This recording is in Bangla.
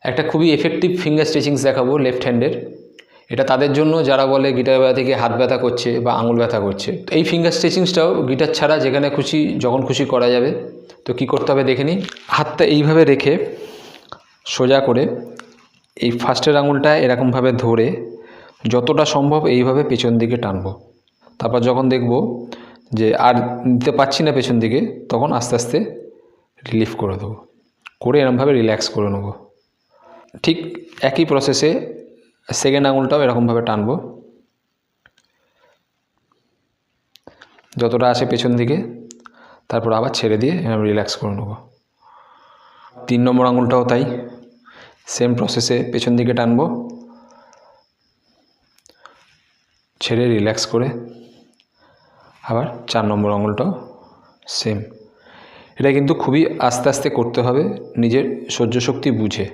একটা খুবই এফেক্টিভ ফিঙ্গার স্ট্রেচিংস দেখাবো লেফট হ্যান্ডের। এটা তাদের জন্য যারা বলে গিটার ব্যথা থেকে হাত ব্যথা করছে বা আঙুল ব্যথা করছে। তো এই ফিঙ্গার স্ট্রেচিংসটাও গিটার ছাড়া যেখানে খুশি যখন খুশি করা যাবে। তো কি করতে হবে দেখে নিই। হাতটা এইভাবে রেখে সোজা করে এই ফার্স্টের আঙুলটা এরকমভাবে ধরে যতটা সম্ভব এইভাবে পেছন দিকে টানবো। তারপর যখন দেখব যে আর নিতে পারছি না পেছন দিকে, তখন আস্তে আস্তে রিলিফ করে দেবো, করে এরকমভাবে রিল্যাক্স করে নেব। ঠিক একই প্রসেসে সেকেন্ড আঙুলটাও এরকমভাবে টানবো, যতটা আসে পেছন দিকে, তারপর আবার ছেড়ে দিয়ে এরকম রিল্যাক্স করে নেব। 3 নম্বর আঙুলটাও তাই, সেম প্রসেসে পেছন দিকে টানবো, ছেড়ে রিল্যাক্স করে আবার 4 নম্বর আঙুলটাও সেম। এটা কিন্তু খুবই আস্তে আস্তে করতে হবে, নিজের সহ্য শক্তি বুঝে।